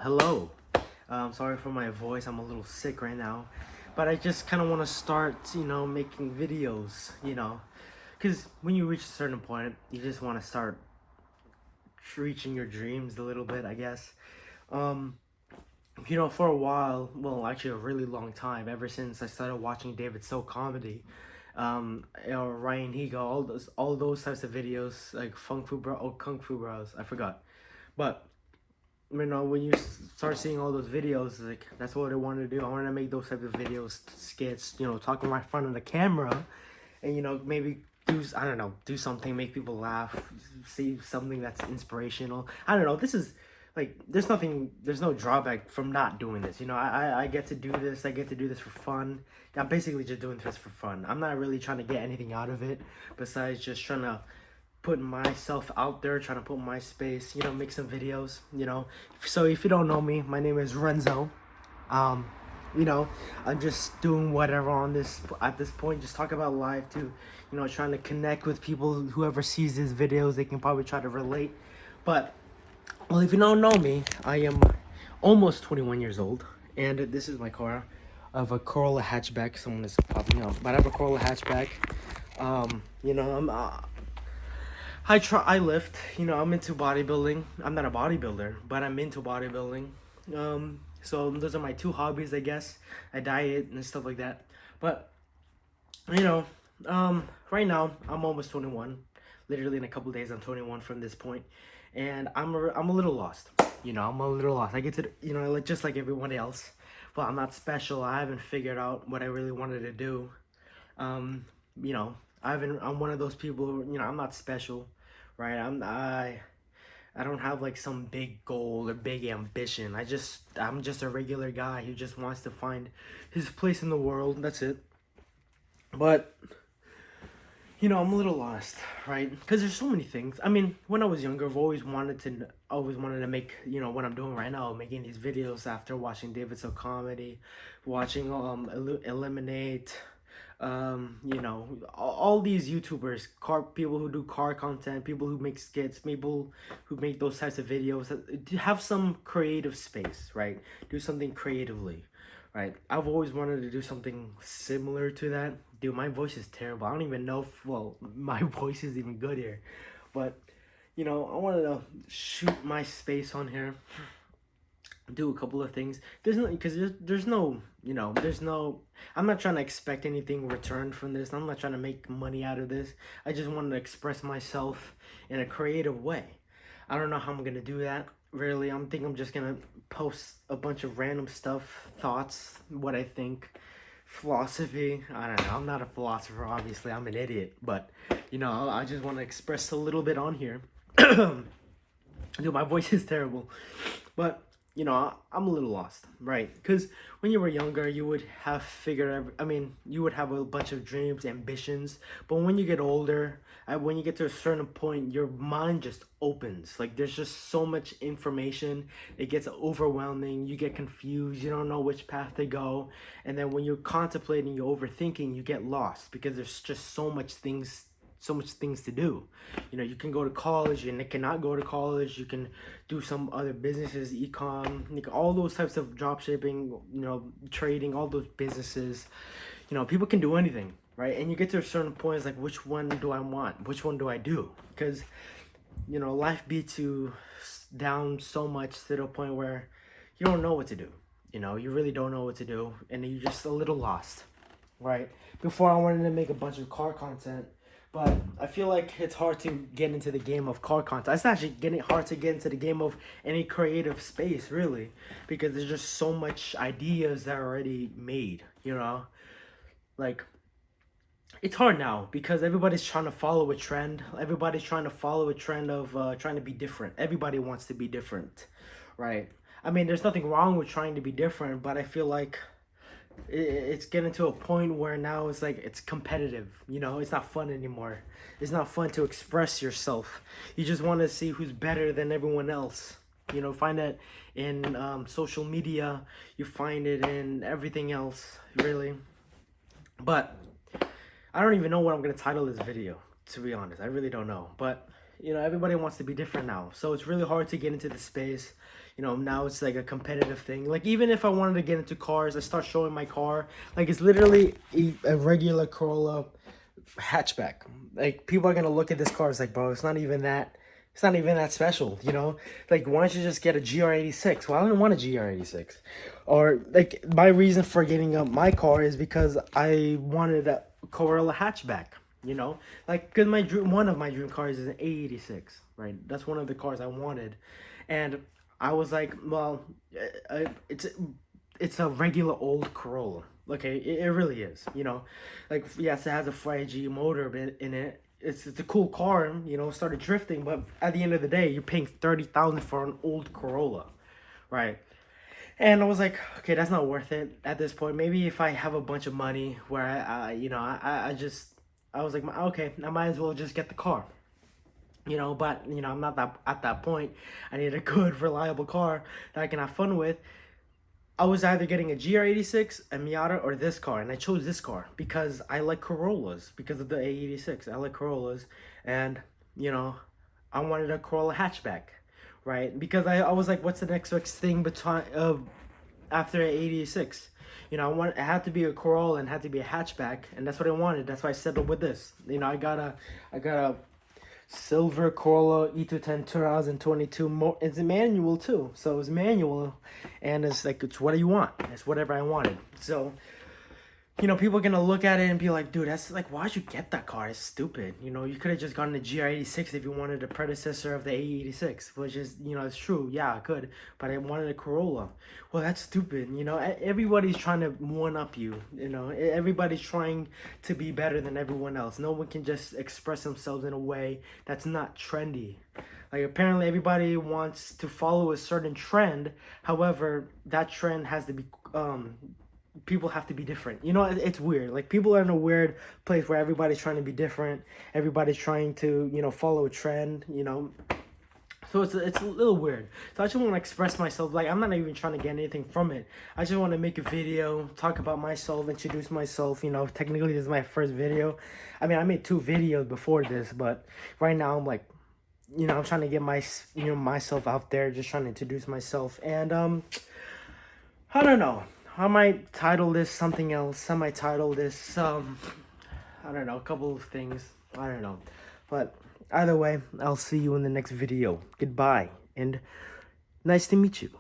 Hello. Sorry for my voice. I'm a little sick right now. But I just kind of want to start, making videos, Because when you reach a certain point, you just want to start reaching your dreams a little bit, I guess. Um, for a while, well, actually a really long time, ever since I started watching David So comedy, Ryan Higa, all those types of videos, like Kung Fu Bros, I forgot. But when you start seeing all those videos, like that's what I wanted to do. I wanted to make those types of videos, skits, talking right in front of the camera, and maybe I don't know, do something, make people laugh, see something that's inspirational. I don't know. This is like there's no drawback from not doing this. I get to do this. I get to do this for fun. I'm basically just doing this for fun. I'm not really trying to get anything out of it besides just trying to put myself out there, trying to put my space, make some videos. So if you don't know me, my name is Renzo. Um, you know, I'm just doing whatever on this at this point, just talk about life too, trying to connect with people. Whoever sees these videos, they can probably try to relate. But well, if you don't know me, I am almost 21 years old, and this is my car. I have a Corolla hatchback. Someone is popping up, but I have a Corolla hatchback. I lift. I'm into bodybuilding. I'm not a bodybuilder, but I'm into bodybuilding. So those are my two hobbies, I guess. I diet and stuff like that. But you know, right now I'm almost 21. Literally in a couple days, I'm 21 from this point, and I'm a little lost. I'm a little lost. I get to like just like everyone else, but I'm not special. I haven't figured out what I really wanted to do. Um, you know, I'm one of those people who, I'm not special, right? I don't have like some big goal or big ambition. I'm just a regular guy who just wants to find his place in the world. That's it. But I'm a little lost, right? Because there's so many things. I mean, when I was younger, always wanted to make, what I'm doing right now, making these videos after watching David So comedy, watching Eliminate, all these YouTubers, car people who do car content, people who make skits, people who make those types of videos, have some creative space, right? Do something creatively, right? I've always wanted to do something similar to that. Dude, my voice is terrible. I don't even know if, well, my voice is even good here. But, I wanted to shoot my space on here, do a couple of things. There's no, because there's no, there's no, I'm not trying to expect anything returned from this. I'm not trying to make money out of this. I just wanted to express myself in a creative way. I don't know how I'm gonna do that. Really, I'm just gonna post a bunch of random stuff, thoughts, what I think, philosophy. I don't know. I'm not a philosopher, obviously. I'm an idiot, but I just want to express a little bit on here. Dude, my voice is terrible, but I'm a little lost, right? Because when you were younger, you would have you would have a bunch of dreams, ambitions, but when you get older, when you get to a certain point, your mind just opens. Like there's just so much information, it gets overwhelming. You get confused. You don't know which path to go, and then when you're contemplating, you're overthinking, you get lost because there's just so much things to do. You can go to college and it cannot go to college. You can do some other businesses, ecom, like all those types of drop shipping, trading, all those businesses. People can do anything, right? And you get to a certain point, it's like, which one do I want? Which one do I do? Because, life beats you down so much to the point where you don't know what to do. You really don't know what to do, and you're just a little lost, right? Before I wanted to make a bunch of car content, but I feel like it's hard to get into the game of car content. It's actually getting hard to get into the game of any creative space, really, because there's just so much ideas that are already made, Like, it's hard now because everybody's trying to follow a trend. Everybody's trying to follow a trend of trying to be different. Everybody wants to be different, right? I mean, there's nothing wrong with trying to be different, but I feel like it's getting to a point where now it's like it's competitive. It's not fun anymore. It's not fun to express yourself. You just want to see who's better than everyone else. Find it in social media. You find it in everything else, really. But I don't even know what I'm gonna title this video, to be honest. I really don't know. But you know, everybody wants to be different now. So it's really hard to get into the space. You know, now it's like a competitive thing. Like, even if I wanted to get into cars, I start showing my car. Like, it's literally a regular Corolla hatchback. Like, people are gonna look at this car, it's like, bro, it's not even that special, you know? Like, why don't you just get a GR86? Well, I don't want a GR86. Or, like, my reason for getting up my car is because I wanted a Corolla hatchback, you know? Like, because one of my dream cars is an A86, right? That's one of the cars I wanted. And I was like, well, it's a regular old Corolla. Okay, it really is. You know, like, yes, it has a 5G motor in it. It's a cool car. You know, started drifting, but at the end of the day, you're paying 30,000 for an old Corolla, right? And I was like, okay, that's not worth it at this point. Maybe if I have a bunch of money where I was like, okay, I might as well just get the car. You know, but you know, I'm not that at that point. I need a good, reliable car that I can have fun with. I was either getting a GR86, a Miata, or this car, and I chose this car because I like Corollas because of the A86. I like Corollas, and you know, I wanted a Corolla hatchback, right? Because I was like, what's the next best thing between after a 86? You know, it had to be a Corolla and had to be a hatchback, and that's what I wanted. That's why I settled with this. You know, I got a silver Corolla E210 2022. It's a manual too, so it's manual, and it's like, it's what do you want? It's whatever I wanted. So, you know, people are gonna look at it and be like, dude, that's like, why'd you get that car? It's stupid. You know, you could have just gotten a GR86 if you wanted a predecessor of the A86, which is, you know, it's true. Yeah, I could, but I wanted a Corolla. Well, that's stupid. You know, everybody's trying to one up you. You know, everybody's trying to be better than everyone else. No one can just express themselves in a way that's not trendy. Like, apparently everybody wants to follow a certain trend. However, that trend has to be people have to be different. You know, it's weird. Like, people are in a weird place where everybody's trying to be different. Everybody's trying to, you know, follow a trend, you know. So it's a little weird. So I just want to express myself. Like, I'm not even trying to get anything from it. I just want to make a video, talk about myself, introduce myself. You know, technically this is my first video. I mean, I made 2 videos before this, but right now I'm like, you know, I'm trying to get myself out there, just trying to introduce myself. And I don't know. I might title this something else. I might title this, I don't know, a couple of things. I don't know. But either way, I'll see you in the next video. Goodbye, and nice to meet you.